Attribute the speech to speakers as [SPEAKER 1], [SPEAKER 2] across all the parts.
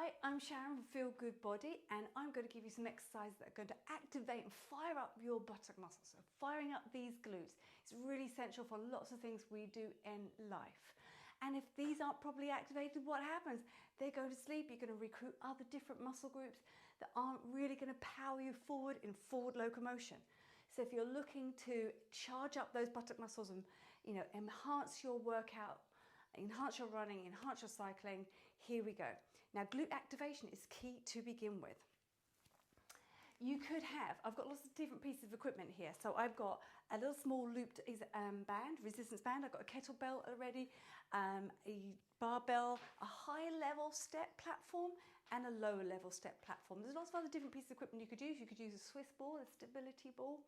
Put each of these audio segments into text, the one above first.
[SPEAKER 1] Hi, I'm Sharon from Feel Good Body, and I'm going to give you some exercises that are going to activate and fire up your buttock muscles. So firing up these glutes is really essential for lots of things we do in life. And if these aren't properly activated, what happens? They go to sleep. You're going to recruit other different muscle groups that aren't really going to power you forward in forward locomotion. So if you're looking to charge up those buttock muscles and enhance your workout, enhance your running, enhance your cycling, here we go. Now, glute activation is key to begin with. You could have, I've got lots of different pieces of equipment here. So I've got a little small looped band, resistance band. I've got a kettlebell already, a barbell, a high level step platform and a lower level step platform. There's lots of other different pieces of equipment you could use. You could use a Swiss ball, a stability ball,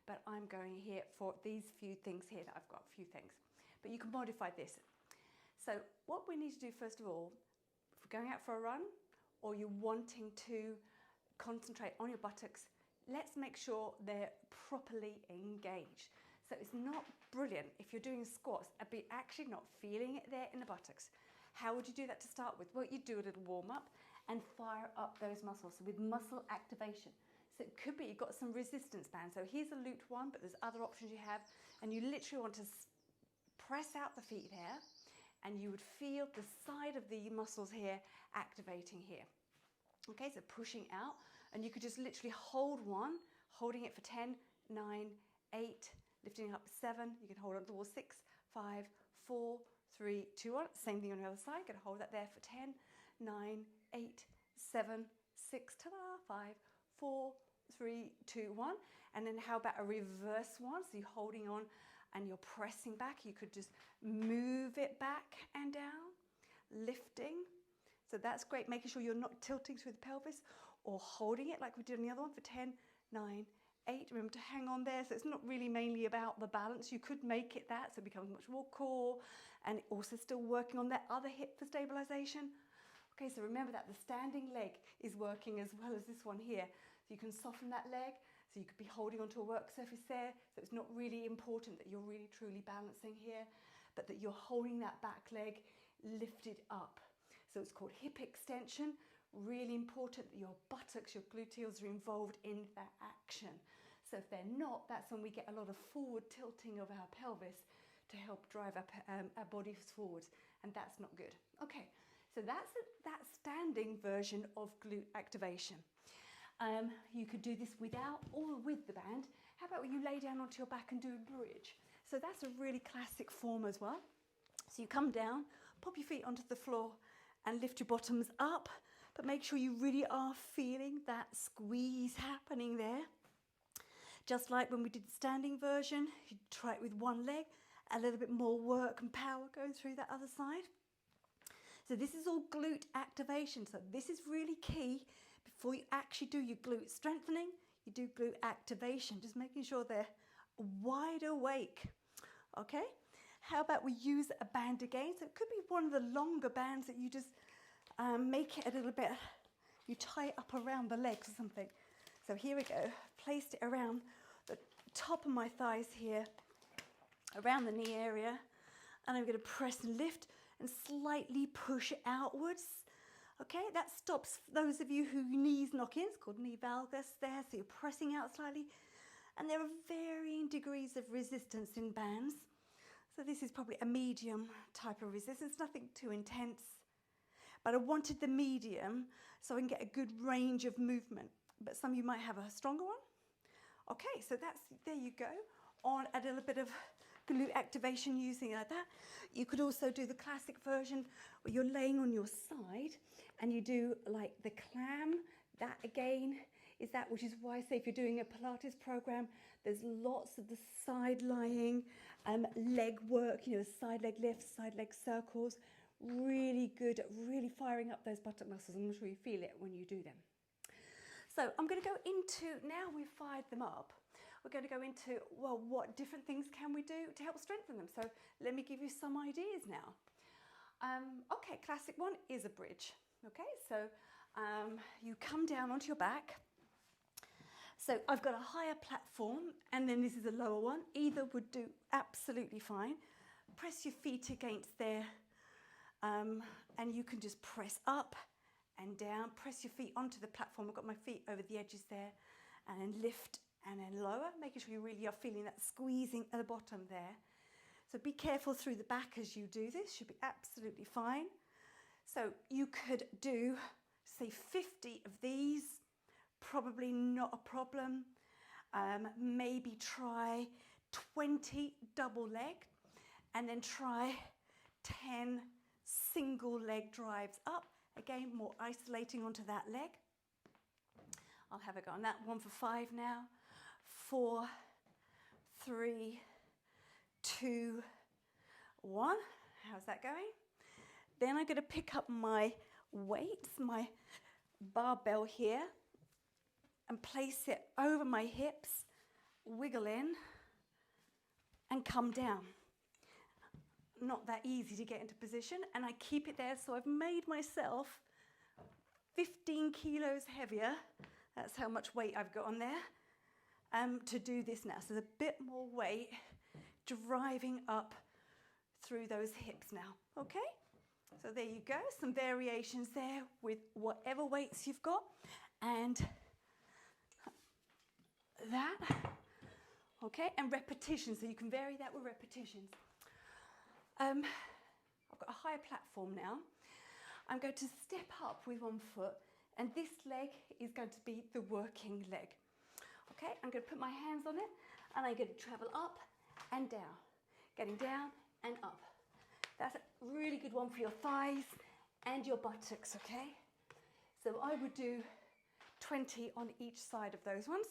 [SPEAKER 1] but I'm going here for these few things here that I've got, a few things. But you can modify this. So what we need to do first of all, if we're going out for a run or you're wanting to concentrate on your buttocks, let's make sure they're properly engaged. So it's not brilliant if you're doing squats and be actually not feeling it there in the buttocks. How would you do that to start with? Well, you do a little warm up and fire up those muscles with muscle activation. So it could be you've got some resistance bands. So here's a looped one, but there's other options you have, and you literally want to press out the feet here, and you would feel the side of the muscles here activating here. Okay, so pushing out, and you could just literally hold one, holding it for 10, 9, 8, lifting up 7, you can hold on towards 6, 5, 4, 3, 2, 1. Same thing on the other side, you can hold that there for 10, 9, 8, 7, 6, ta-da, 5, 4, 3, 2, 1. And then how about a reverse one? So you're holding on and you're pressing back. You could just move it back and down, lifting. So that's great, making sure you're not tilting through the pelvis or holding it like we did on the other one for 10, 9, 8. Remember to hang on there. So it's not really mainly about the balance. You could make it that, so it becomes much more core, and also still working on that other hip for stabilization. Okay, so remember that the standing leg is working as well as this one here. So you can soften that leg. So you could be holding onto a work surface there. So it's not really important that you're really truly balancing here, but that you're holding that back leg lifted up. So it's called hip extension. Really important that your buttocks, your gluteals are involved in that action. So if they're not, that's when we get a lot of forward tilting of our pelvis to help drive our bodies forwards, and that's not good. Okay, so that's that standing version of glute activation. You could do this without or with the band. How about when you lay down onto your back and do a bridge? So that's a really classic form as well. So you come down, pop your feet onto the floor and lift your bottoms up, but make sure you really are feeling that squeeze happening there. Just like when we did the standing version, you try it with one leg, a little bit more work and power going through that other side. So this is all glute activation. So this is really key. Before you actually do your glute strengthening, you do glute activation, just making sure they're wide awake. Okay, how about we use a band again? So it could be one of the longer bands that you just make it a little bit, you tie it up around the legs or something. So here we go, placed it around the top of my thighs here, around the knee area, and I'm going to press and lift and slightly push outwards. Okay, that stops those of you who knees knock in. It's called knee valgus there. So you're pressing out slightly. And there are varying degrees of resistance in bands. So this is probably a medium type of resistance, nothing too intense. But I wanted the medium so I can get a good range of movement. But some of you might have a stronger one. Okay, so there you go. On a little bit of glute activation using it like that. You could also do the classic version where you're laying on your side and you do like the clam. That again is that, which is why I say if you're doing a Pilates program, there's lots of the side lying leg work, side leg lifts, side leg circles. Really good at really firing up those buttock muscles. I'm sure you feel it when you do them. So I'm going to go into, now we've fired them up, we're going to go into, well, what different things can we do to help strengthen them? So let me give you some ideas now. Okay, classic one is a bridge. Okay, so you come down onto your back. So I've got a higher platform and then this is a lower one. Either would do absolutely fine. Press your feet against there and you can just press up and down. Press your feet onto the platform. I've got my feet over the edges there, and then lift and then lower, making sure you really are feeling that squeezing at the bottom there. So be careful through the back as you do this. Should be absolutely fine. So you could do, say, 50 of these. Probably not a problem. Maybe try 20 double leg, and then try 10 single leg drives up. Again, more isolating onto that leg. I'll have a go on that one for 5 now. 4, 3, 2, 1. How's that going? Then I'm going to pick up my weights, my barbell here, and place it over my hips, wiggle in, and come down. Not that easy to get into position, and I keep it there, so I've made myself 15 kilos heavier. That's how much weight I've got on there to do this now. So there's a bit more weight driving up through those hips now, okay? So there you go, some variations there with whatever weights you've got, and that, okay, and repetitions, so you can vary that with repetitions. I've got a higher platform now. I'm going to step up with one foot, and this leg is going to be the working leg. Okay, I'm going to put my hands on it, and I'm going to travel up and down, getting down and up. That's a really good one for your thighs and your buttocks, okay? So I would do 20 on each side of those ones.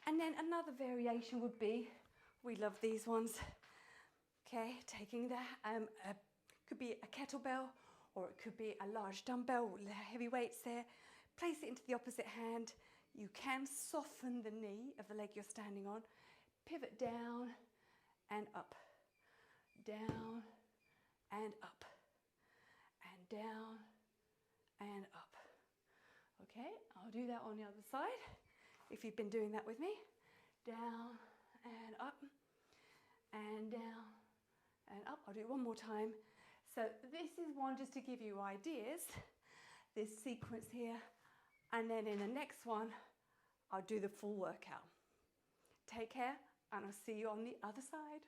[SPEAKER 1] And then another variation would be, we love these ones, okay, taking that, could be a kettlebell, or it could be a large dumbbell with heavy weights there. Place it into the opposite hand. You can soften the knee of the leg you're standing on. Pivot down and up, down and up, and down and up. Okay, I'll do that on the other side. If you've been doing that with me, down and up, and down and up. I'll do it one more time. So this is one just to give you ideas, this sequence here, and then in the next one, I'll do the full workout. Take care, and I'll see you on the other side.